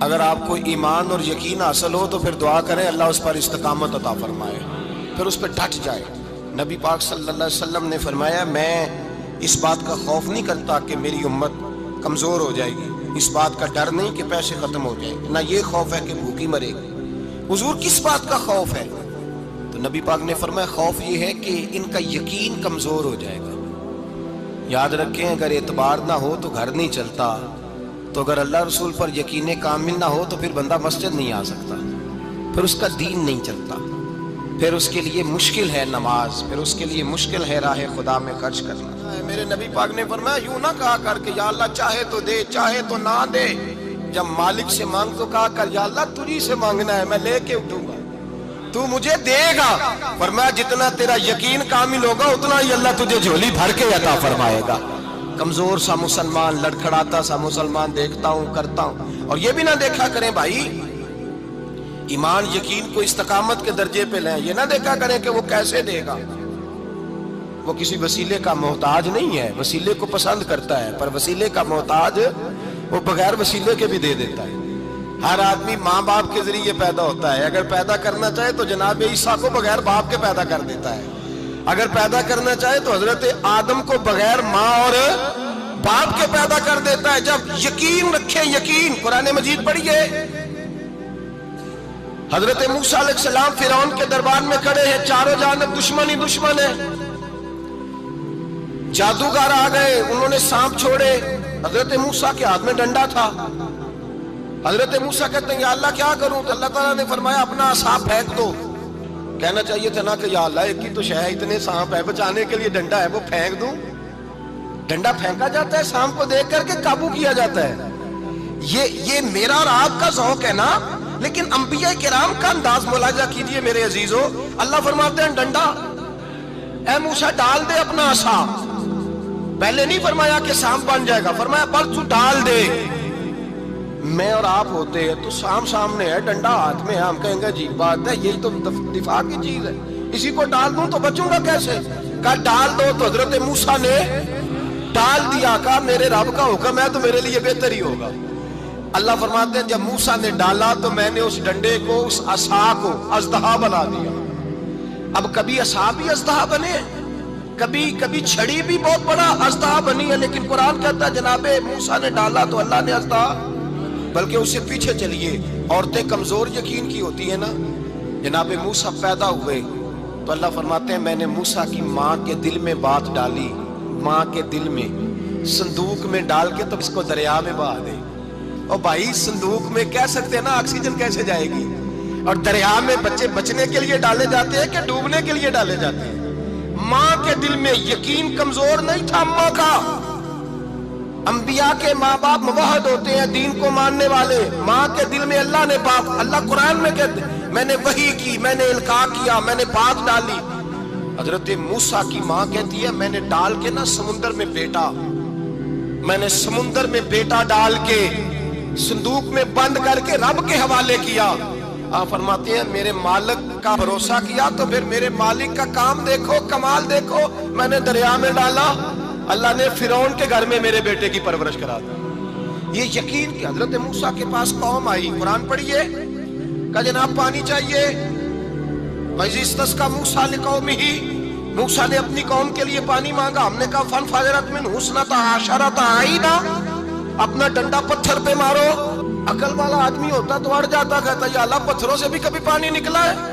اگر آپ کو ایمان اور یقین حاصل ہو تو پھر دعا کریں اللہ اس پر استقامت عطا فرمائے، پھر اس پہ ڈٹ جائے۔ نبی پاک صلی اللہ علیہ وسلم نے فرمایا میں اس بات کا خوف نہیں کرتا کہ میری امت کمزور ہو جائے گی، اس بات کا ڈر نہیں کہ پیسے ختم ہو جائیں، نہ یہ خوف ہے کہ بھوکی مرے گی۔ حضور کس بات کا خوف ہے؟ تو نبی پاک نے فرمایا خوف یہ ہے کہ ان کا یقین کمزور ہو جائے گا۔ یاد رکھیں اگر اعتبار نہ ہو تو گھر نہیں چلتا، تو اگر اللہ رسول پر یقین کامل نہ ہو تو پھر بندہ مسجد نہیں آ سکتا، پھر اس کا دین نہیں چلتا، پھر اس کے لیے مشکل ہے نماز، پھر اس کے لیے مشکل ہے راہ خدا میں خرچ کرنا۔ میرے نبی پاک نے فرمایا یوں نہ کہا کر کہ یا اللہ چاہے تو دے چاہے تو نہ دے، جب مالک سے مانگ تو کہا کر یا اللہ تجھی سے مانگنا ہے میں لے کے اٹھوں گا، تو مجھے دے گا۔ فرمایا جتنا تیرا یقین کامل ہوگا اتنا ہی اللہ تجھے جھولی بھر کے عطا فرمائے گا۔ کمزور سا مسلمان، لڑکھڑاتا سا مسلمان دیکھتا ہوں کرتا ہوں، اور یہ بھی نہ دیکھا کریں بھائی ایمان یقین کو استقامت کے درجے پہ لیں، یہ نہ دیکھا کریں کہ وہ کیسے دے گا، وہ کسی وسیلے کا محتاج نہیں ہے، وسیلے کو پسند کرتا ہے پر وسیلے کا محتاج وہ بغیر وسیلے کے بھی دے دیتا ہے۔ ہر آدمی ماں باپ کے ذریعے پیدا ہوتا ہے، اگر پیدا کرنا چاہے تو جناب عیسیٰ کو بغیر باپ کے پیدا کر دیتا ہے، اگر پیدا کرنا چاہے تو حضرت آدم کو بغیر ماں اور باپ کے پیدا کر دیتا ہے۔ جب یقین رکھیں، یقین قرآن مجید پڑھیے، حضرت موسیٰ علیہ السلام فرعون کے دربار میں کھڑے ہیں، چاروں جانب دشمن ہی دشمن ہے، جادوگر آ گئے، انہوں نے سانپ چھوڑے، حضرت موسیٰ کے ہاتھ میں ڈنڈا تھا، حضرت موسیٰ کہتے ہیں یا اللہ کیا کروں؟ تو اللہ تعالیٰ نے فرمایا اپنا عصا پھینک دو۔ کہنا چاہیے تھا نا کہ یا اللہ ایک ہی تو شے ہے، اتنے سانپ ہے، بچانے کے لیے ڈنڈا ہے وہ پھینک دوں؟ ڈنڈا پھینکا جاتا ہے، سانپ کو دیکھ کر کے قابو کیا جاتا ہے۔ یہ میرا اور آپ کا ذوق ہے نا، لیکن انبیاء کرام کا انداز ملاحظہ کیجئے میرے عزیزو۔ اللہ فرماتے ہیں ڈنڈا، اے موسیٰ ڈال دے اپنا عصا، پہلے نہیں فرمایا کہ سانپ بن جائے گا، فرمایا بس تو ڈال دے۔ میں اور آپ ہوتے ہیں تو سام سامنے ہے، ڈنڈا ہاتھ میں ہے، ہم کہیں گے عجیب بات ہے، یہی تو دفاع کی چیز ہے، اسی کو ڈال دوں تو بچوں گا کیسے؟ کہا ڈال دو، تو حضرت موسیٰ نے ڈال دیا، کہا میرے رب کا حکم ہے تو میرے لیے بہتر ہی ہوگا۔ اللہ فرماتے ہیں جب موسیٰ نے ڈالا تو میں نے اس ڈنڈے کو، اس عصا کو اژدہا بنا دیا۔ اب کبھی عصا بھی اژدہا بنے، کبھی چھڑی بھی بہت بڑا اژدہا بنی ہے، لیکن قرآن کہتا ہے جناب موسیٰ نے ڈالا تو اللہ نے اژدہا، بلکہ اس سے پیچھے چلیے، عورتیں کمزور یقین کی ہوتی ہیں نا، جناب موسیٰ پیدا ہوئے تو اللہ فرماتے ہیں میں نے موسیٰ کی ماں کے دل میں بات ڈالی، ماں کے دل میں صندوق میں ڈال کے تو اس کو دریا میں بہا دے۔ اور بھائی صندوق میں کہہ سکتے ہیں نا آکسیجن کیسے جائے گی، اور دریا میں بچے بچنے کے لیے ڈالے جاتے ہیں کہ ڈوبنے کے لیے ڈالے جاتے ہیں؟ ماں کے دل میں یقین کمزور نہیں تھا ماں کا۔ انبیاء کے ماں باپ موحد ہوتے ہیں، دین کو ماننے والے، ماں کے دل میں اللہ نے بات، اللہ قرآن میں کہتے میں نے وحی کی، میں نے القاء کیا، میں نے بات ڈالی۔ حضرت موسیٰ کی ماں کہتی ہے میں نے ڈال کے نا سمندر میں بیٹا، میں نے سمندر میں بیٹا ڈال کے صندوق میں بند کر کے رب کے حوالے کیا۔ آپ فرماتے ہیں میرے مالک کا بھروسہ کیا تو پھر میرے مالک کا کام دیکھو، کمال دیکھو، میں نے دریا میں ڈالا، اللہ نے فرعون کے گھر میں میرے بیٹے کی پرورش کرا دی۔ یہ یقین کہ حضرت موسیٰ کے پاس قوم آئی، قرآن پڑھیے، کہا جناب پانی چاہیے، وَإِذِ اسْتَسْقَىٰ مُوسَىٰ لِقَوْمِهِ، موسیٰ نے اپنی قوم کے لیے پانی مانگا، ہم نے کہا فَانْفَجَرَتْ مِنْهُ اثْنَتَا عَشَرَةَ عَيْنًا، اپنا ڈنڈا پتھر پہ مارو۔ عقل والا آدمی ہوتا تو اڑ جاتا، کہتا یا اللہ پتھروں سے بھی کبھی پانی نکلا ہے؟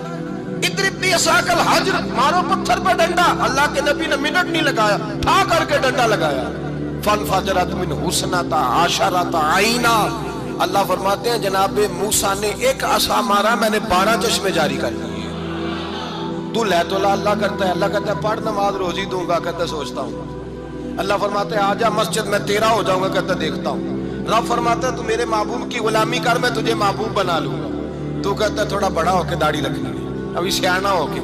اضرب بعصاک الحجر، مارو پتھر پہ ڈنڈا۔ اللہ کے نبی نے منٹ نہیں لگایا، ٹھا کر کے ڈنڈا لگایا، فَانْفَجَرَتْ مِنْهُ اثْنَتَا عَشَرَةَ عَيْنًا۔ اللہ فرماتے ہیں جناب موسیٰ نے ایک عصا مارا، میں نے 12 چشمے جاری کر دیے۔ تو لے تو اللہ کرتا ہے، اللہ کہتا ہے پڑھ نماز روزی دوں گا، کہتا ہے سوچتا ہوں۔ اللہ فرماتا ہے آجا مسجد میں تیرا ہو جاؤں گا، کہتا ہے دیکھتا ہوں۔ رب فرماتا ہے تو میرے محبوب کی غلامی کر، میں تجھے محبوب بنا لوں گا۔ تو کہتا ہے تھوڑا بڑا ہو کے داڑھی رکھنی ہے، ابھی سیانا ہو کے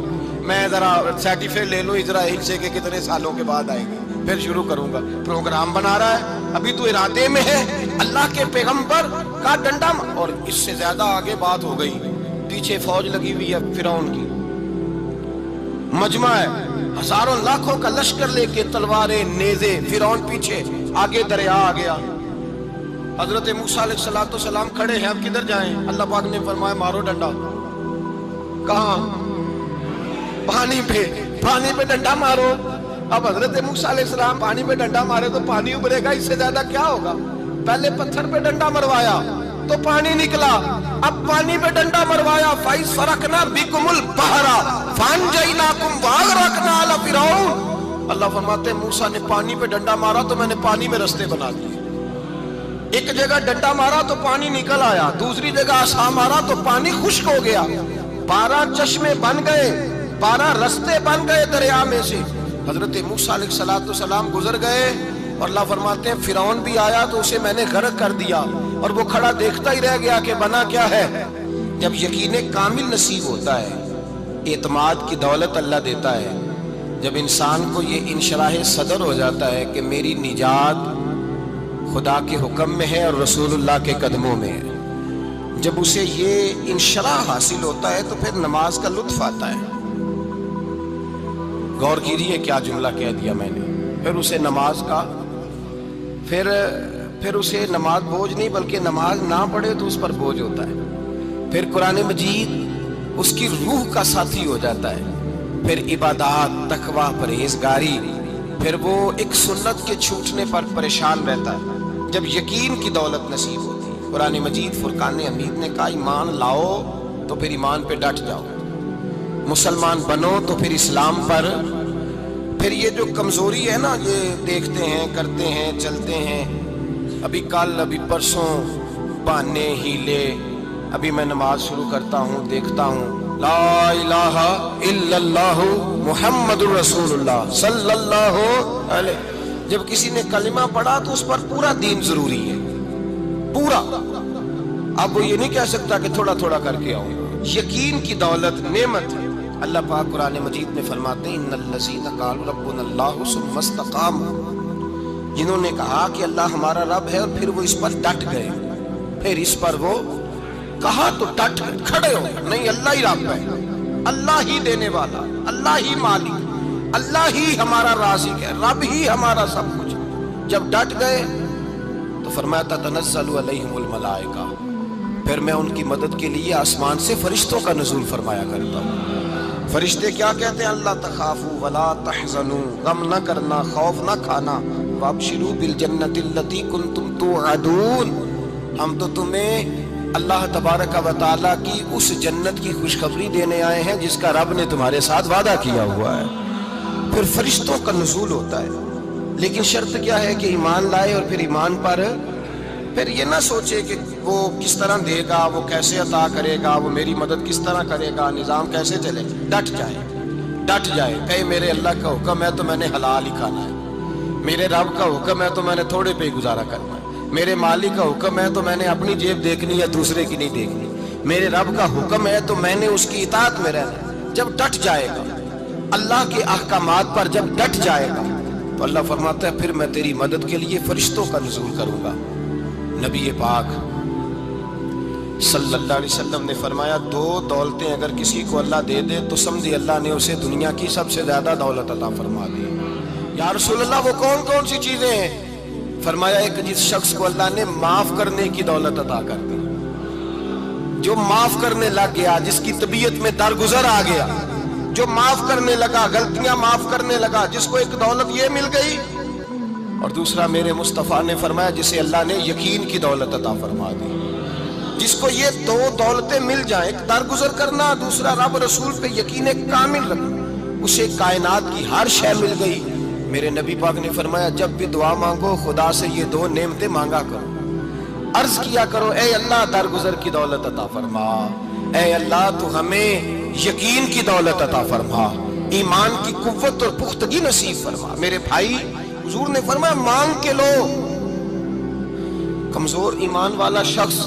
میں ذرا سرٹیفکیٹ لے لوں اسرائیل سے کہ کتنے سالوں کے بعد آئے گی، پھر شروع کروں گا۔ پروگرام بنا رہا ہے، ابھی تو ارادے میں ہے۔ اللہ کے پیغمبر کا ڈنڈا، اور اس سے زیادہ آگے بات ہو گئی، پیچھے فوج لگی ہوئی ہے فرعون کی، مجمع ہے، ہزاروں لاکھوں کا لشکر لے کے، تلواریں نیزے، فرعون پیچھے، آگے دریا آ گیا۔ حضرت موسیٰ علیہ السلام کھڑے ہیں، اب کدھر جائیں؟ اللہ پاک نے فرمایا مارو ڈنڈا۔ کہاں؟ پانی پہ ڈنڈا مارو۔ اب حضرت موسیٰ علیہ السلام پانی پہ ڈنڈا مارے تو پانی ابھرے گا، اس سے زیادہ کیا ہوگا؟ پہلے پتھر پہ ڈنڈا مروایا تو پانی نکلا، اب پانی پہ ڈنڈا مروایا فَإِذْ فَرَقْنَا بِكُمُ الْبَحْرَ فَأَنْجَيْنَاكُمْ وَأَغْرَقْنَا آلَ فِرْعَوْنَ۔ اللہ فرماتے ہیں موسیٰ نے پانی پہ ڈنڈا مارا تو میں نے پانی میں رستے بنا دیے۔ ایک جگہ ڈنڈا مارا تو پانی نکل آیا، دوسری جگہ عصا مارا تو پانی خشک ہو گیا، 12 چشمے بن گئے، 12 رستے بن گئے دریا میں سے۔ حضرت موسیٰ علیہ السلام گزر گئے اور اللہ فرماتے ہیں فرعون بھی آیا تو اسے میں نے غرق کر دیا، اور وہ کھڑا دیکھتا ہی رہ گیا کہ بنا کیا ہے۔ جب یقین کامل نصیب ہوتا ہے، اعتماد کی دولت اللہ دیتا ہے، جب انسان کو یہ انشراح صدر ہو جاتا ہے کہ میری نجات خدا کے حکم میں ہے اور رسول اللہ کے قدموں میں ہے، جب اسے یہ انشراح حاصل ہوتا ہے تو پھر نماز کا لطف آتا ہے۔ غور کیجیے کیا جملہ کہہ دیا میں نے۔ پھر اسے نماز کا پھر اسے نماز بوجھ نہیں بلکہ نماز نہ پڑھے تو اس پر بوجھ ہوتا ہے۔ پھر قرآن مجید اس کی روح کا ساتھی ہو جاتا ہے، پھر عبادات، تقوی، پرہیزگاری، پھر وہ ایک سنت کے چھوٹنے پر پریشان رہتا ہے۔ جب یقین کی دولت نصیب ہوتی ہے، قرآن مجید فرقان حمید نے کہا ایمان لاؤ تو پھر ایمان پہ ڈٹ جاؤ، مسلمان بنو تو پھر اسلام پر۔ پھر یہ جو کمزوری ہے نا، یہ دیکھتے ہیں، کرتے ہیں، چلتے ہیں، ابھی کل ابھی پرسوں، بہانے، ہیلے، ابھی میں نماز شروع کرتا ہوں، دیکھتا ہوں لا الہ الا اللہ محمد الرسول اللہ صلی اللہ علیہ۔ جب کسی نے کلمہ پڑھا تو اس پر پورا دین ضروری ہے، پورا۔ اب وہ یہ نہیں کہہ سکتا کہ تھوڑا تھوڑا کر کے آؤں۔ یقین کی دولت نعمت ہے۔ اللہ پاک قرآن مجید میں فرماتے ہیں ان الذین قالوا ربنا اللہ ثم استقاموا، جنہوں نے کہا کہ اللہ ہمارا رب ہے اور پھر وہ اس پر ڈٹ گئے، پھر اس پر وہ کہا تو ڈٹ گئے، کھڑے ہو گئے، نہیں اللہ ہی رب ہے، اللہ ہی دینے والا، اللہ ہی مالک، اللہ ہی ہمارا رازق ہے، رب ہی ہمارا سب کچھ۔ جب ڈٹ گئے تو فرمایا تتنزل علیہم الملائکہ، پھر میں ان کی مدد کے لیے آسمان سے فرشتوں کا نزول فرمایا کرتا ہوں۔ فرشتے کیا کہتے ہیں؟ اللہ تخافوا ولا تحزنوا، غم نہ کرنا، خوف نہ کھانا، وابشروا بالجنۃ التی کنتم توعدون، ہم تو تمہیں اللہ تبارک و تعالیٰ کی اس جنت کی خوشخبری دینے آئے ہیں جس کا رب نے تمہارے ساتھ وعدہ کیا ہوا ہے۔ پھر فرشتوں کا نزول ہوتا ہے، لیکن شرط کیا ہے کہ ایمان لائے، اور پھر ایمان پر پھر یہ نہ سوچے کہ وہ کس طرح دے گا، وہ کیسے عطا کرے گا، وہ میری مدد کس طرح کرے گا، نظام کیسے چلے گا۔ ڈٹ جائے کہے میرے اللہ کا حکم ہے تو میں نے حلال ہی کھانا ہے، میرے رب کا حکم ہے تو میں نے تھوڑے پہ گزارا کرنا ہے، میرے مالک کا حکم ہے تو میں نے اپنی جیب دیکھنی ہے، دوسرے کی نہیں دیکھنی، میرے رب کا حکم ہے تو میں نے اس کی اطاعت میں رہنا ہے۔ جب ڈٹ جائے گا اللہ کے احکامات پر، جب ڈٹ جائے گا تو اللہ فرماتا ہے پھر میں تیری مدد کے لیے فرشتوں کا نزول کروں گا۔ نبی پاک صلی اللہ علیہ وسلم نے فرمایا 2 دولتیں اگر کسی کو اللہ دے دے تو سمجھے اللہ نے اسے دنیا کی سب سے زیادہ دولت عطا فرما دی۔ یا رسول اللہ وہ کون کون سی چیزیں ہیں؟ فرمایا ایک جس شخص کو اللہ نے معاف کرنے کی دولت عطا کر دی، جو معاف کرنے لگ گیا، جس کی طبیعت میں درگزر آ گیا، جو معاف کرنے لگا، غلطیاں معاف کرنے لگا، جس کو ایک دولت یہ مل گئی۔ اور دوسرا میرے مصطفیٰ نے فرمایا جسے اللہ نے یقین کی دولت عطا فرما دی۔ جس کو یہ 2 دولتیں مل جائیں، ایک درگزر کرنا، دوسرا رب رسول پہ یقین کامل رکھنا، اسے کائنات کی ہر شے مل گئی۔ میرے نبی پاک نے فرمایا جب بھی دعا مانگو خدا سے یہ 2 نعمتیں مانگا کرو، عرض کیا کرو اے اللہ درگزر کی دولت عطا فرما، اے اللہ تو ہمیں یقین کی دولت عطا فرما، ایمان کی قوت اور پختگی نصیب فرما۔ میرے بھائی حضور نے فرمایا مانگ کے لو۔ کمزور ایمان والا شخص